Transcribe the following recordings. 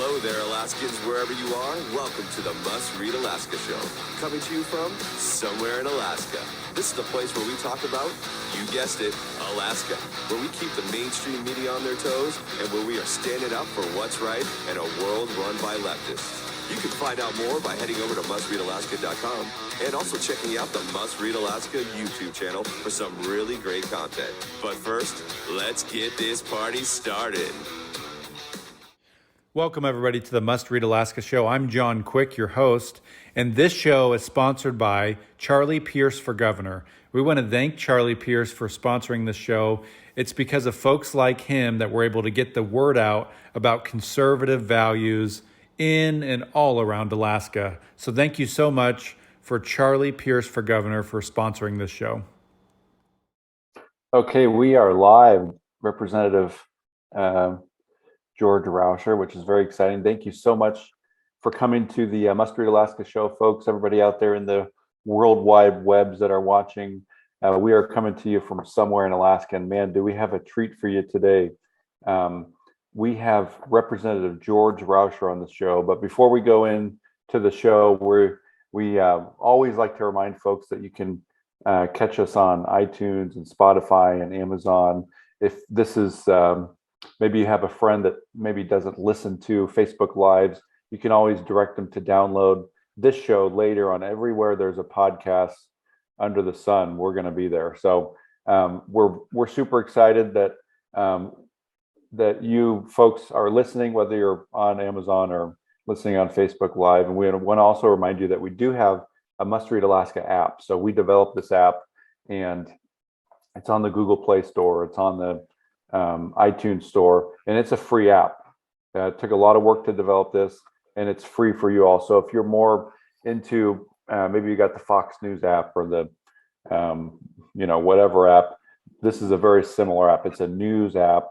Hello there, Alaskans, wherever you are. Welcome to the Must Read Alaska Show. Coming to you from somewhere in Alaska. This is the place where we talk about, you guessed it, Alaska. Where we keep the mainstream media on their toes and where we are standing up for what's right in a world run by leftists. You can find out more by heading over to mustreadalaska.com and also checking out the Must Read Alaska YouTube channel for some really great content. But first, let's get this party started. Welcome, everybody, to the Must Read Alaska Show. I'm John Quick, your host, and this show is sponsored by Charlie Pierce for Governor. We want to thank Charlie Pierce for sponsoring this show. It's because of folks like him that we're able to get the word out about conservative values in and all around Alaska. So thank you so much for Charlie Pierce for Governor for sponsoring this show. Okay, we are live. Representative George Rauscher, which is very exciting. Thank you so much for coming to the Must Read Alaska show, folks. Everybody out there in the worldwide webs that are watching, we are coming to you from somewhere in Alaska. And man, do we have a treat for you today. We have Representative George Rauscher on the show. But before we go into the show, we always like to remind folks that you can catch us on iTunes and Spotify and Amazon. If this is maybe you have a friend that maybe doesn't listen to Facebook Lives, you can always direct them to download this show later on everywhere there's a podcast under the sun. We're going to be there. So we're super excited that that you folks are listening, whether you're on Amazon or listening on Facebook Live. And we want to also remind you that we do have a Must Read Alaska app. So we developed this app, and it's on the Google Play Store. It's on the iTunes Store, and it's a free app. It took a lot of work to develop this, and it's free for you all. So if you're more into maybe you got the Fox News app or the whatever app, this is a very similar app. It's a news app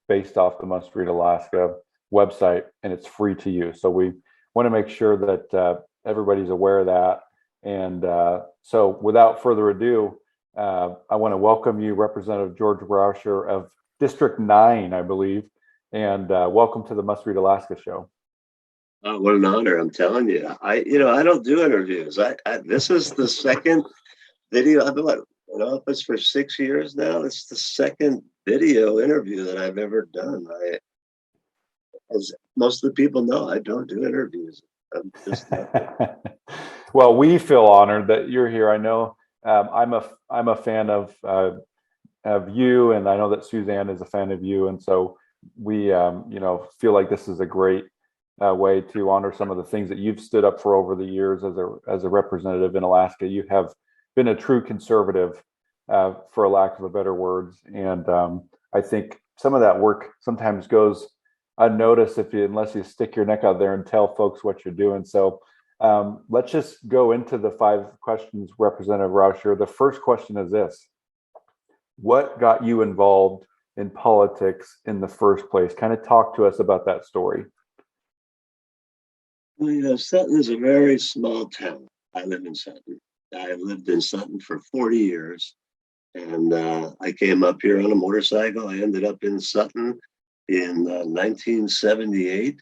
based off the Must Read Alaska website, and it's free to use. So we want to make sure that everybody's aware of that. And so without further ado, I want to welcome you, Representative George Rauscher of District 9, I believe, and welcome to the Must Read Alaska show. What an honor! I'm telling you, I don't do interviews. This is the second video. I've been in office for 6 years now. It's the second video interview that I've ever done. As most of the people know, I don't do interviews. I'm just Well, we feel honored that you're here. I know I'm a fan of you, and I know that Suzanne is a fan of you, and so we feel like this is a great way to honor some of the things that you've stood up for over the years as a representative in Alaska. You have been a true conservative, for a lack of a better words, and I think some of that work sometimes goes unnoticed unless you stick your neck out there and tell folks what you're doing. So let's just go into the 5 questions, Representative Rauscher. The first question is this: what got you involved in politics in the first place? Kind of talk to us about that story. Well, Sutton is a very small town. I live in Sutton. I've lived in Sutton for 40 years. And I came up here on a motorcycle. I ended up in Sutton in 1978.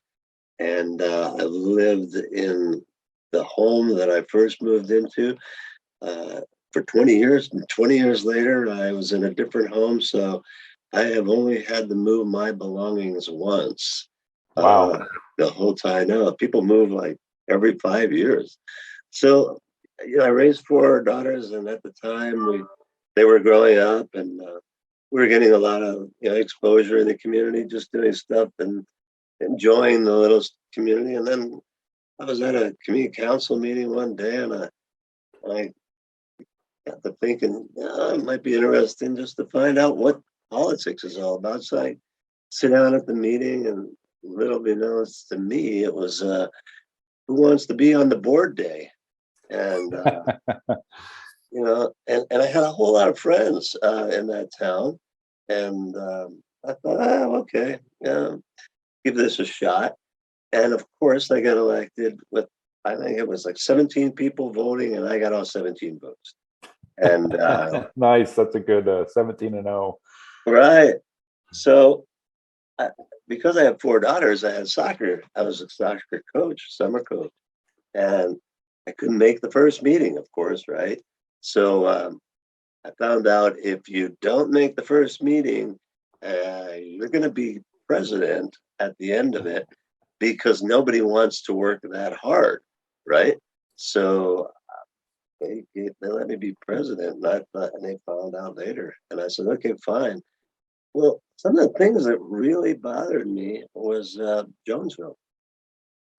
And I lived in the home that I first moved into for 20 years. And 20 years later, I was in a different home. So I have only had to move my belongings once. Wow. The whole time. Now people move like every 5 years. So, I raised 4 daughters, and at the time they were growing up, and we were getting a lot of exposure in the community, just doing stuff and enjoying the little community. And then I was at a community council meeting one day, and I got to thinking, it might be interesting just to find out what politics is all about. So I sit down at the meeting, and little beknownst to me, it was who wants to be on the board day, and and I had a whole lot of friends in that town, and I thought, okay, give this a shot. And of course, I got elected with, I think it was like 17 people voting, and I got all 17 votes. And nice, that's a good 17-0. Right. So because I have 4 daughters, I had soccer. I was a soccer coach, summer coach, and I couldn't make the first meeting, of course, right? So I found out if you don't make the first meeting, you're going to be president at the end of it because nobody wants to work that hard, right? So they let me be president, and and they found out later, and I said, okay, fine. Well, some of the things that really bothered me was Jonesville.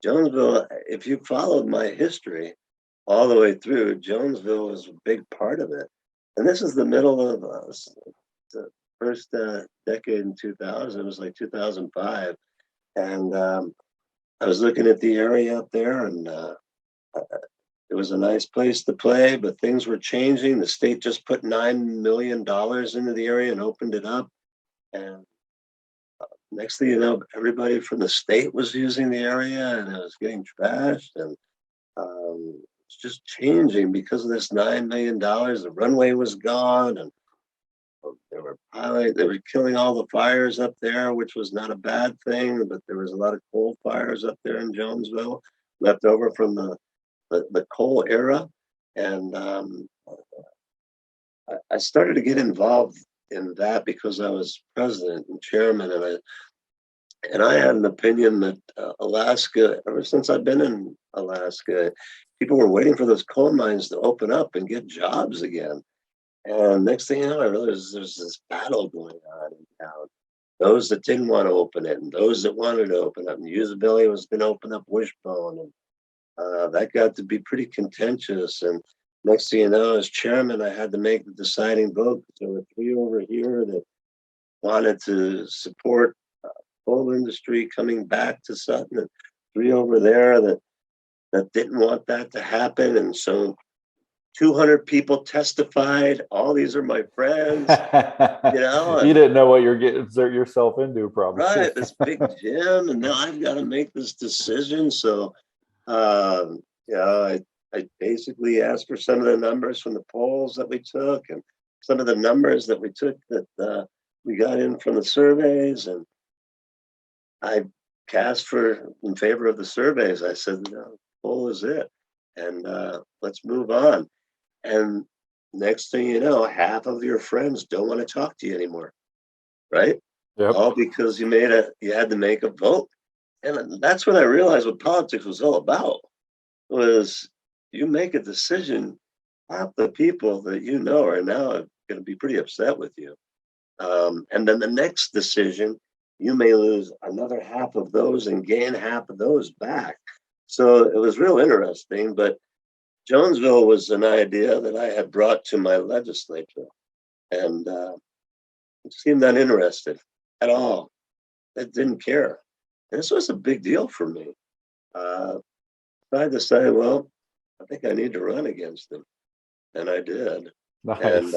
Jonesville, if you followed my history all the way through, Jonesville was a big part of it. And this is the middle of the first decade in 2000. It was like 2005. And I was looking at the area up there, and it was a nice place to play, but things were changing. The state just put $9 million into the area and opened it up. And next thing you know, everybody from the state was using the area, and it was getting trashed. And it's just changing because of this $9 million. The runway was gone, and they were killing all the fires up there, which was not a bad thing, but there was a lot of coal fires up there in Jonesville, left over from the coal era. And I started to get involved in that because I was president and chairman, and I had an opinion that Alaska, ever since I've been in Alaska, people were waiting for those coal mines to open up and get jobs again. And next thing you know, I realized there's this battle going on in town. Those that didn't want to open it, and those that wanted to open up. And usability was going to open up Wishbone, and that got to be pretty contentious. And next thing you know, as chairman, I had to make the deciding vote. There were 3 over here that wanted to support coal industry coming back to Sutton, and 3 over there that didn't want that to happen. And so 200 people testified. All these are my friends, You didn't know what you're getting yourself into, probably. Right, this big gym, and now I've got to make this decision. So, I basically asked for some of the numbers from the polls that we took, and some of the numbers that we took that we got in from the surveys, and I cast in favor of the surveys. I said, no, poll is it, and let's move on. And next thing you know, half of your friends don't want to talk to you anymore, right? Yep. All because you had to make a vote. And that's when I realized what politics was all about. Was you make a decision, half the people that you know are now going to be pretty upset with you. And then the next decision, you may lose another half of those and gain half of those back. So it was real interesting, but Jonesville was an idea that I had brought to my legislature, and it seemed uninterested at all. It didn't care. And this was a big deal for me. So I decided, well, I think I need to run against them, and I did. Nice.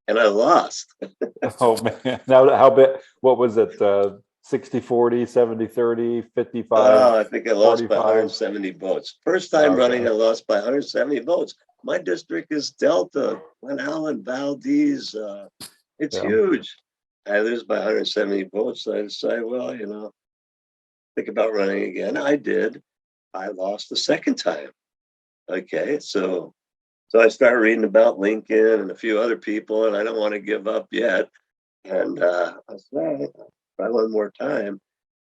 And I lost. Oh man! Now, how big? What was it? 60-40, 70-30, 55. Oh, I think I lost 45. by 170 votes. First time running, I lost by 170 votes. My district is Delta, Glen Allen, Valdez. It's huge. I lose by 170 votes. So I decided, well, think about running again. I did. I lost the second time. Okay, so I started reading about Lincoln and a few other people, and I don't want to give up yet. And I said, all right, try one more time.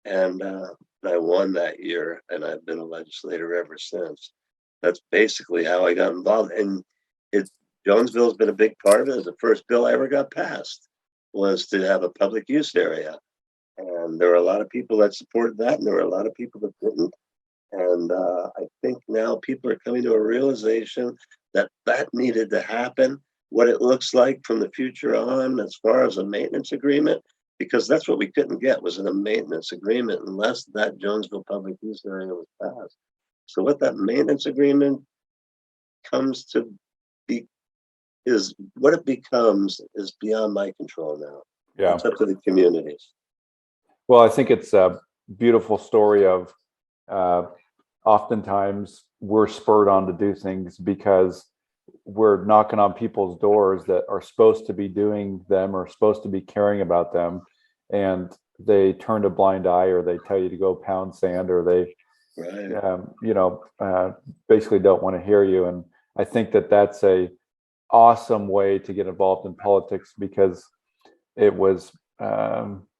And I won that year, and I've been a legislator ever since. That's basically how I got involved. And Jonesville's been a big part of it. It was the first bill I ever got passed, was to have a public use area. And there were a lot of people that supported that, and there were a lot of people that didn't. And I think now people are coming to a realization that needed to happen, what it looks like from the future on as far as a maintenance agreement, because that's what we couldn't get, was in a maintenance agreement unless that Jonesville public use area was passed. So what that maintenance agreement comes to be is what it becomes is beyond my control now. Yeah. It's up to the communities. Well, I think it's a beautiful story of oftentimes we're spurred on to do things because we're knocking on people's doors that are supposed to be doing them or supposed to be caring about them. And they turn a blind eye, or they tell you to go pound sand, or they Right. basically don't want to hear you. And I think that that's a awesome way to get involved in politics, because it was, I've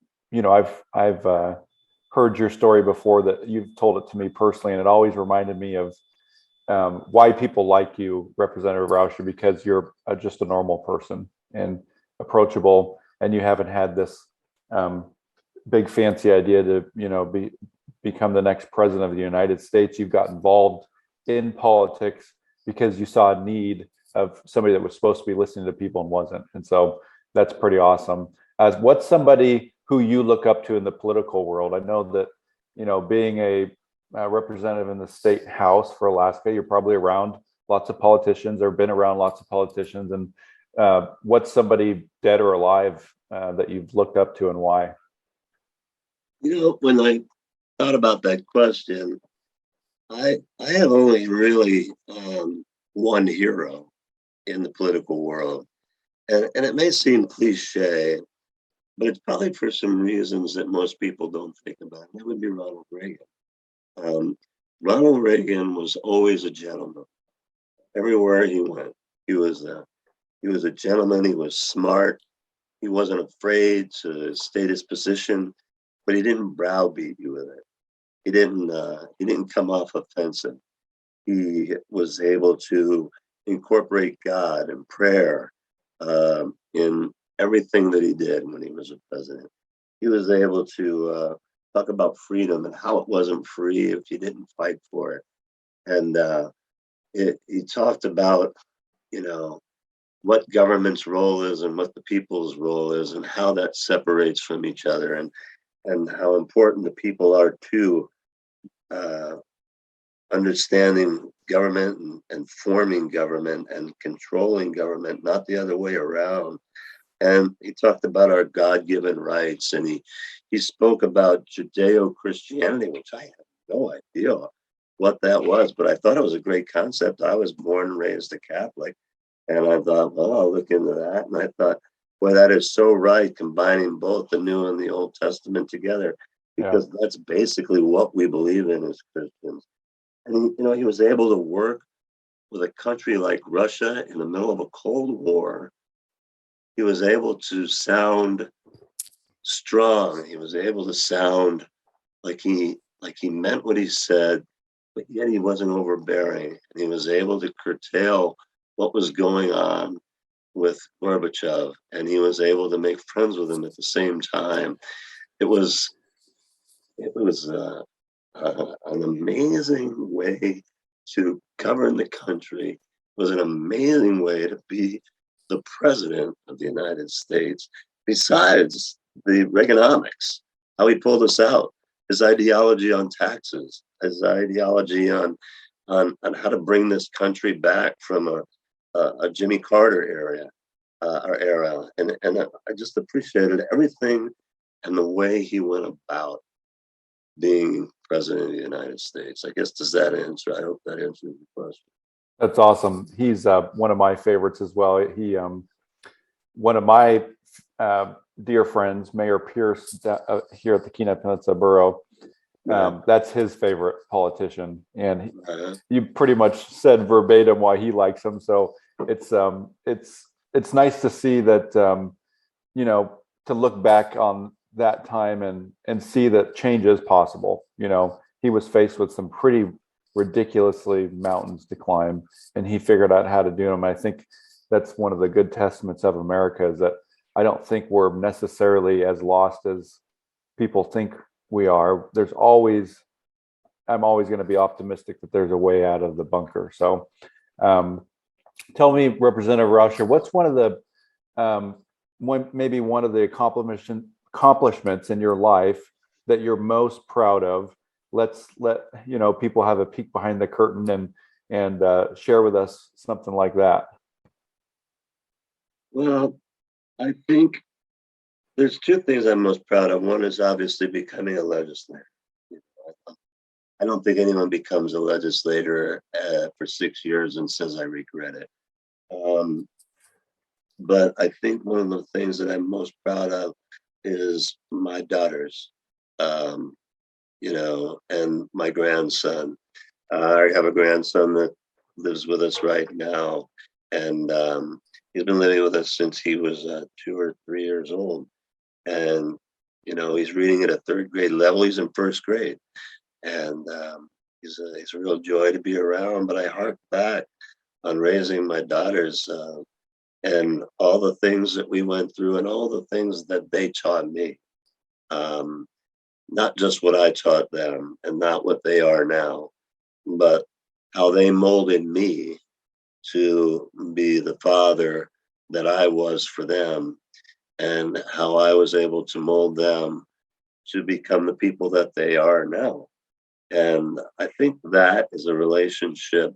heard your story before, that you've told it to me personally, and it always reminded me of why people like you, Representative Rauscher, because you're just a normal person and approachable, and you haven't had this big fancy idea to become the next president of the United States. You've got involved in politics because you saw a need of somebody that was supposed to be listening to people and wasn't. And so that's pretty awesome. As what's somebody who you look up to in the political world? I know that, being a representative in the state house for Alaska, you're probably around lots of politicians, or been around lots of politicians. And what's somebody dead or alive that you've looked up to, and why? When I thought about that question, I have only really one hero in the political world. And it may seem cliche, but it's probably for some reasons that most people don't think about. And that would be Ronald Reagan. Ronald Reagan was always a gentleman. Everywhere he went, he was a gentleman. He was smart. He wasn't afraid to state his position, but he didn't browbeat you with it. He didn't come off offensive. He was able to incorporate God and prayer in everything that he did when he was a president. He was able to talk about freedom and how it wasn't free if you didn't fight for it. And he talked about, what government's role is and what the people's role is, and how that separates from each other, and how important the people are to understanding government and forming government and controlling government, not the other way around. And he talked about our God-given rights, and he spoke about Judeo-Christianity, which I had no idea what that was, but I thought it was a great concept. I was born and raised a Catholic, and I thought, well, I'll look into that. And I thought, boy, that is so right, combining both the New and the Old Testament together, because that's basically what we believe in as Christians. And he was able to work with a country like Russia in the middle of a Cold War. He was able to sound strong. He was able to sound like he meant what he said, but yet he wasn't overbearing. And he was able to curtail what was going on with Gorbachev, and he was able to make friends with him at the same time. It was an amazing way to govern the country. It was an amazing way to be the president of the United States. Besides the Reaganomics, how he pulled us out, his ideology on taxes, his ideology on how to bring this country back from a Jimmy Carter era, and I just appreciated everything and the way he went about being president of the United States. I guess, does that answer? I hope that answers the question. That's awesome. He's one of my favorites as well. He, one of my dear friends, Mayor Pierce, here at the Kenai Peninsula Borough. That's his favorite politician, and you pretty much said verbatim why he likes him. So it's nice to see that, to look back on that time and see that change is possible. He was faced with some pretty ridiculously mountains to climb, and he figured out how to do them. I think that's one of the good testaments of America, is that I don't think we're necessarily as lost as people think we are. I'm always going to be optimistic that there's a way out of the bunker. So tell me, Representative Rauscher, what's one of the maybe one of the accomplishments in your life that you're most proud of? Let's let people have a peek behind the curtain and share with us something like that. Well, I think there's two things I'm most proud of. One is obviously becoming a legislator. I don't think anyone becomes a legislator for 6 years and says, I regret it. But I think one of the things that I'm most proud of is my daughters, um, and my grandson. I have a grandson that lives with us right now, and he's been living with us since he was 2 or 3 years old. And he's reading at a third grade level. He's in first grade, and he's a real joy to be around. But I hark back on raising my daughters and all the things that we went through and all the things that they taught me. Um, Not just what I taught them and not what they are now, but how they molded me to be the father that I was for them, and how I was able to mold them to become the people that they are now. And I think that is a relationship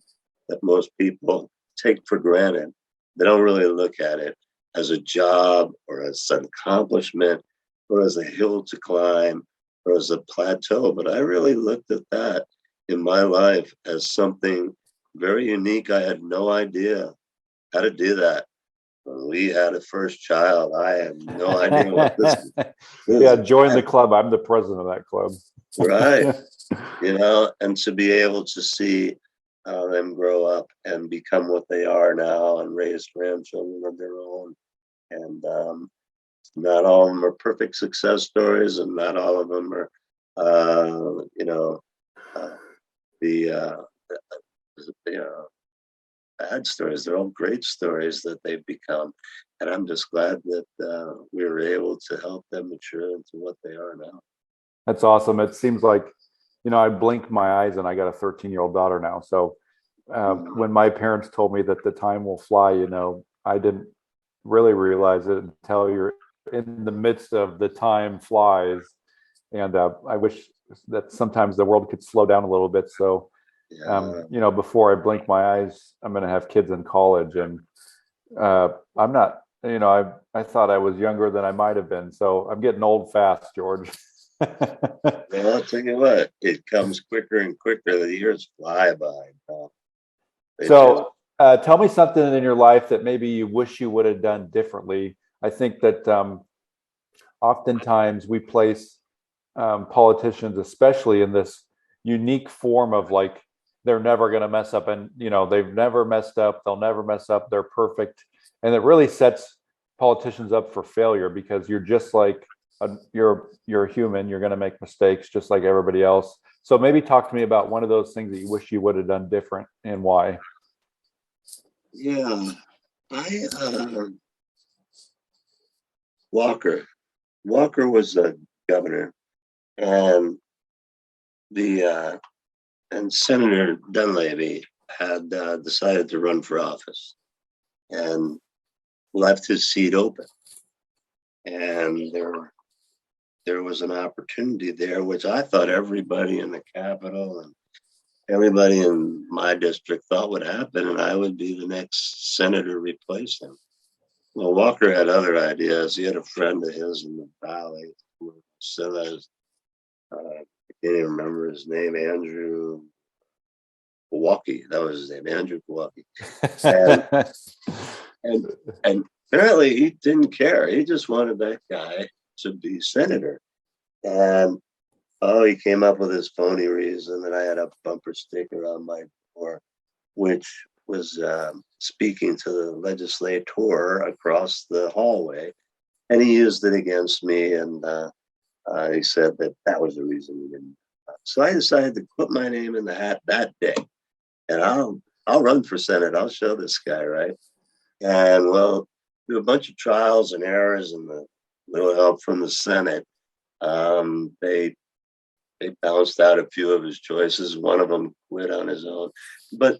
that most people take for granted. They don't really look at it as a job or as an accomplishment or as a hill to climb or as a plateau. But I really looked at that in my life as something very unique. I had no idea how to do that. When we had a first child, I had no idea what this Yeah, is. join the club. I'm the president of that club. Right. And to be able to see them grow up and become what they are now and raise grandchildren of their own. And not all of them are perfect success stories, and not all of them are, uh, the, bad stories. They're all great stories that they've become. And I'm just glad that we were able to help them mature into what they are now. That's awesome. It seems like, I blink my eyes and I got a 13-year-old daughter now. So when my parents told me that the time will fly, I didn't really realize it until you're in the midst of the time flies. And I wish that sometimes the world could slow down a little bit. So, before I blink my eyes, I'm going to have kids in college, and I'm not, I thought I was younger than I might have been. So I'm getting old fast, George. Well, I'll tell you what, it comes quicker and quicker. The years fly by. So tell me something in your life that maybe you wish you would have done differently. I think that oftentimes we place politicians, especially in this unique form of like, they're never going to mess up, and they've never messed up, they'll never mess up, they're perfect. And it really sets politicians up for failure, because you're just like you're a human, you're going to make mistakes just like everybody else. So maybe talk to me about one of those things that you wish you would have done different and why. Yeah, I Walker was a governor, and the and Senator Dunleavy had decided to run for office and left his seat open. And there was an opportunity there, which I thought everybody in the Capitol and everybody in my district thought would happen, and I would be the next senator to replace him. Well, Walker had other ideas. He had a friend of his in the Valley who still has, I can't even remember his name, Andrew Kowalski. That was his name, Andrew Kowalski. And, and, and apparently he didn't care. He just wanted that guy to be senator. And he came up with this phony reason that I had a bumper sticker on my door, which was speaking to the legislator across the hallway. And he used it against me. And he said that was the reason he didn't. So I decided to put my name in the hat that day. And I'll run for Senate. I'll show this guy, right? And well, through a bunch of trials and errors and the little help from the Senate, they bounced out a few of his choices. One of them quit on his own. But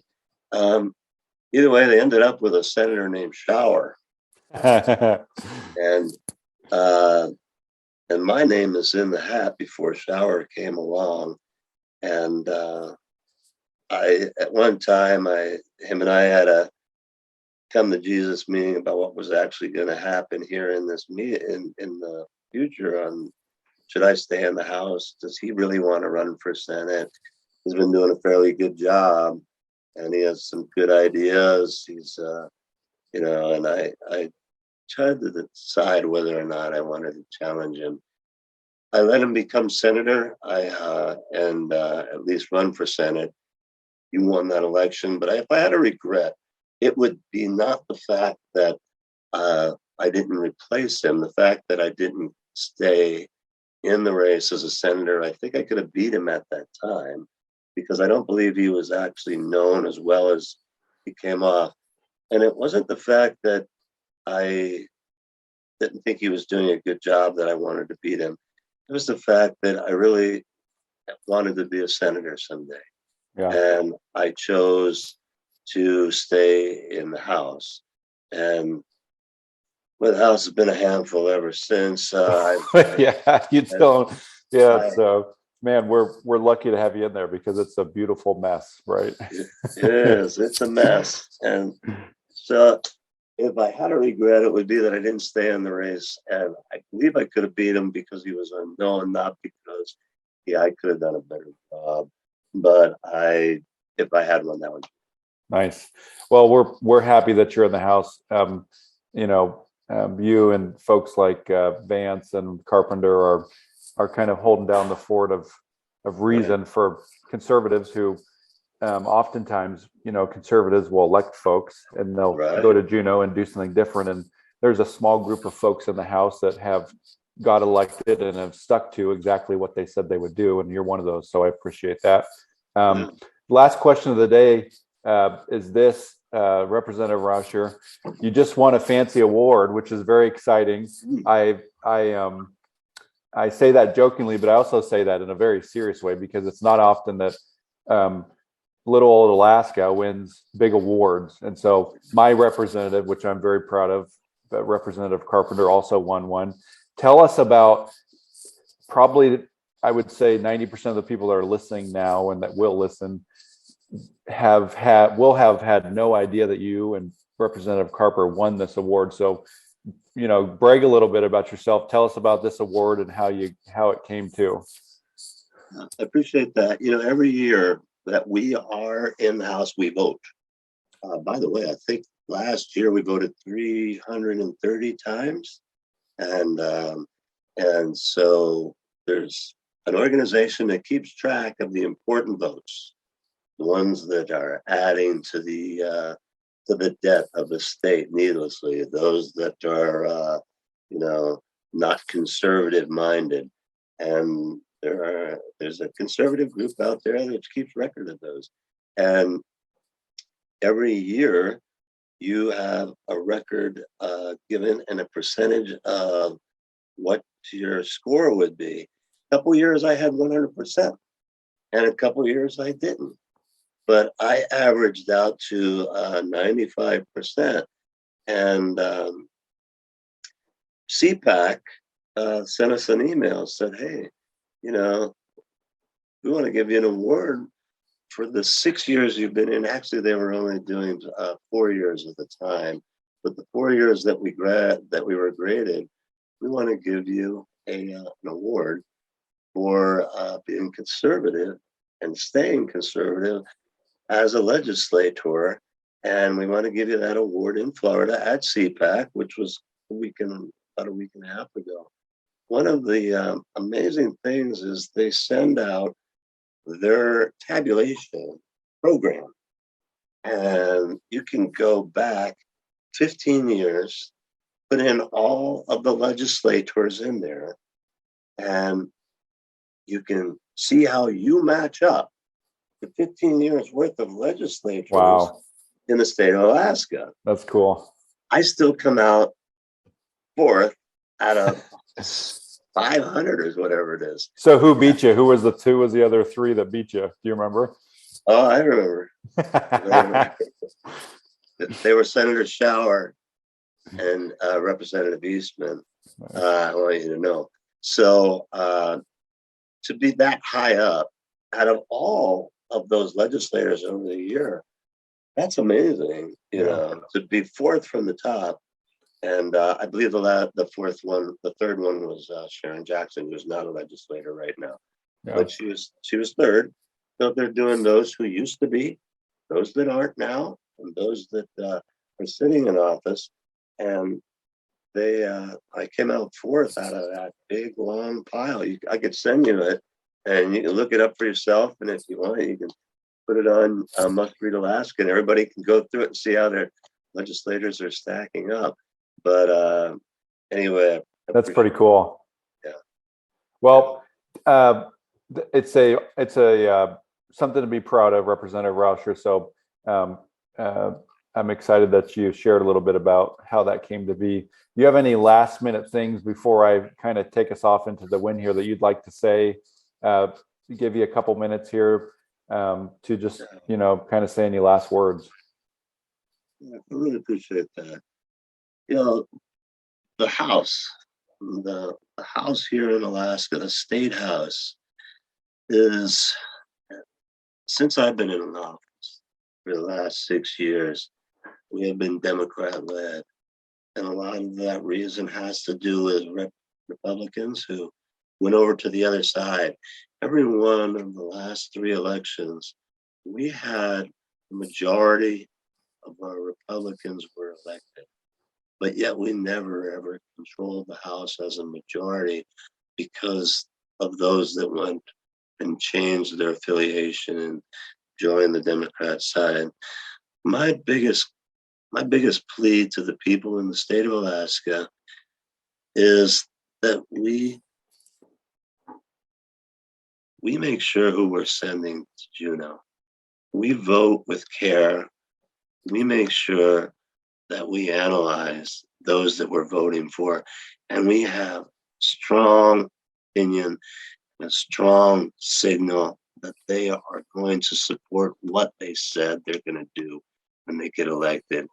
either way, they ended up with a senator named Shower. And my name is in the hat before Shower came along. And at one time, him and I had a come to Jesus meeting about what was actually going to happen here in this in the future. On should I stay in the House? Does he really want to run for Senate? He's been doing a fairly good job, and he has some good ideas. He's and I tried to decide whether or not I wanted to challenge him. I let him become senator. And at least run for Senate. He won that election. But if I had a regret, it would be not the fact that I didn't replace him, the fact that I didn't stay in the race as a senator. I think I could have beat him at that time because I don't believe he was actually known as well as he came off. And it wasn't the fact that I didn't think he was doing a good job that I wanted to beat him. It was the fact that I really wanted to be a senator someday. Yeah. And I chose to stay in the House. And well, the House has been a handful ever since. Yeah, you don't. Yeah, so man, we're lucky to have you in there because it's a beautiful mess, right? It is. It's a mess. And so if I had a regret, it would be that I didn't stay in the race. And I believe I could have beat him because he was unknown, not because I could have done a better job. But if I had one, that would be nice. Well, we're happy that you're in the House. You and folks like Vance and Carpenter are kind of holding down the fort of reason for conservatives who oftentimes, conservatives will elect folks and they'll go to Juneau and do something different. And there's a small group of folks in the House that have got elected and have stuck to exactly what they said they would do. And you're one of those. So I appreciate that. Last question of the day is this, Representative Rauscher. You just won a fancy award, which is very exciting. I say that jokingly, but I also say that in a very serious way because it's not often that little old Alaska wins big awards. And so my representative, which I'm very proud of, Representative Carpenter, also won one. Tell us about, probably, I would say 90% of the people that are listening now and that will listen will have had no idea that you and Representative Carper won this award. So, brag a little bit about yourself. Tell us about this award and how it came to. I appreciate that. Every year that we are in the House, we vote. By the way, I think last year we voted 330 times. And so there's an organization that keeps track of the important votes, the ones that are adding to the debt of the state needlessly, those that are not conservative minded. And there's a conservative group out there that keeps record of those. And every year you have a record given and a percentage of what your score would be. A couple years I had 100%, and a couple years I didn't. But I averaged out to 95%. And CPAC sent us an email, said, hey, we want to give you an award for the 6 years you've been in. Actually, they were only doing 4 years at the time. But the 4 years that we were graded, we want to give you an award for being conservative and staying conservative as a legislator. And we want to give you that award in Florida at CPAC, which was about a week and a half ago. One of the amazing things is they send out their tabulation program, and you can go back 15 years, put in all of the legislators in there, and you can see how you match up to 15 years worth of legislators in the state of Alaska. That's cool. I still come out fourth out of 500 or whatever it is. So who beat you? Who was the other three that beat you? Do you remember? Oh, I remember. They were Senator Shower and Representative Eastman. I want you to know. So to be that high up out of all of those legislators over the year, that's amazing. To be fourth from the top. And I believe the third one was Sharon Jackson, who's not a legislator right now, but she was third. So they're doing those who used to be, those that aren't now, and those that are sitting in office. And I came out fourth out of that big long pile. I could send you it, and you can look it up for yourself. And if you want, you can put it on Must Read Alaska, and everybody can go through it and see how their legislators are stacking up. But anyway, That's pretty cool. Yeah. Well, it's a something to be proud of, Representative Rauscher. So I'm excited that you shared a little bit about how that came to be. Do you have any last minute things before I kind of take us off into the win here that you'd like to say? Give you a couple minutes here to just, kind of say any last words. Yeah, I really appreciate that. The house, the house here in Alaska, the state house, is, since I've been in office for the last 6 years, we have been Democrat led. And a lot of that reason has to do with Republicans who went over to the other side. Every one of the last 3 elections, we had the majority of our Republicans were elected. But yet we never ever controlled the House as a majority because of those that went and changed their affiliation and joined the Democrat side. My biggest plea to the people in the state of Alaska is that we make sure who we're sending to Juneau. We vote with care. We make sure that we analyze those that we're voting for, and we have strong opinion and a strong signal that they are going to support what they said they're going to do when they get elected.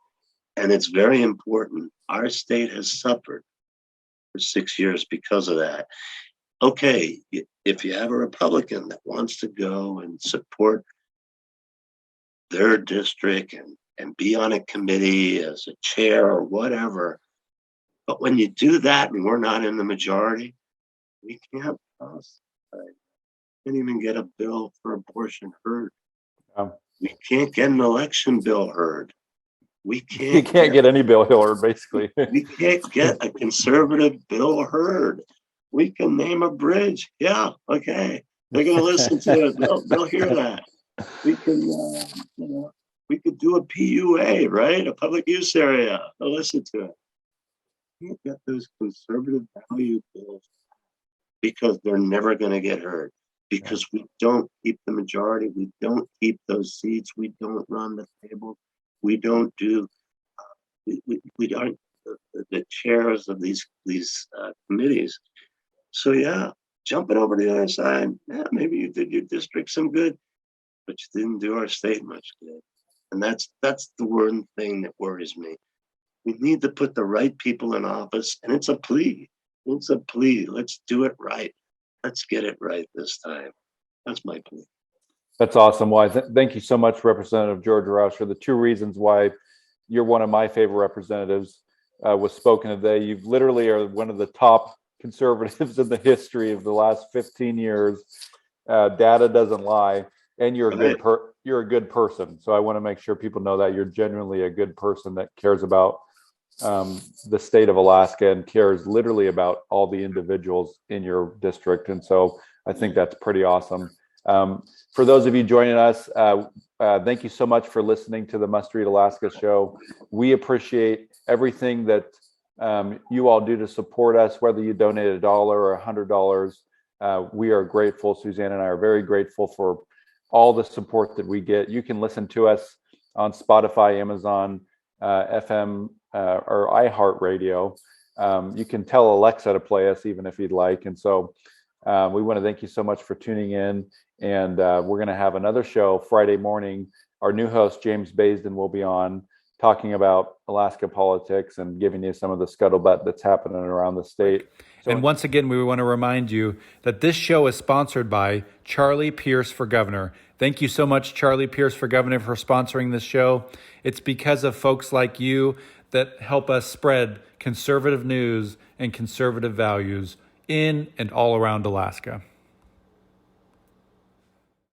And it's very important. Our state has suffered for 6 years because of that. Okay, if you have a Republican that wants to go and support their district and be on a committee as a chair or whatever, but when you do that and we're not in the majority, we can't pass. Can't even get a bill for abortion heard. We can't get an election bill heard. You can't get any bill heard, basically. We can't get a conservative bill heard. We can name a bridge. Yeah, okay. They're going to listen to it. They'll hear that. We can, we could do a PUA, right? A public use area. They'll listen to it. We can't get those conservative value bills because they're never going to get heard. Because we don't keep the majority. We don't keep those seats. We don't run the table. We don't do. We aren't the chairs of these committees. So yeah, jumping over to the other side. Yeah, maybe you did your district some good, but you didn't do our state much good. And that's the one thing that worries me. We need to put the right people in office, and it's a plea. It's a plea. Let's do it right. Let's get it right this time. That's my plea. That's awesome. Well, thank you so much, Representative George Rauscher. The 2 reasons why you're one of my favorite representatives was spoken today. You literally are one of the top conservatives in the history of the last 15 years. Data doesn't lie, and you're a good person. So I want to make sure people know that you're genuinely a good person that cares about the state of Alaska and cares literally about all the individuals in your district. And so I think that's pretty awesome. For those of you joining us, thank you so much for listening to the Must Read Alaska show. We appreciate everything that you all do to support us, whether you donate $1 or $100. We are grateful. Suzanne and I are very grateful for all the support that we get. You can listen to us on Spotify, Amazon, FM, or iHeartRadio. You can tell Alexa to play us even if you'd like. And so we want to thank you so much for tuning in. And we're going to have another show Friday morning. Our new host, James Baisden, will be on talking about Alaska politics and giving you some of the scuttlebutt that's happening around the state. And once again, we want to remind you that this show is sponsored by Charlie Pierce for Governor. Thank you so much, Charlie Pierce for Governor, for sponsoring this show. It's because of folks like you that help us spread conservative news and conservative values in and all around Alaska.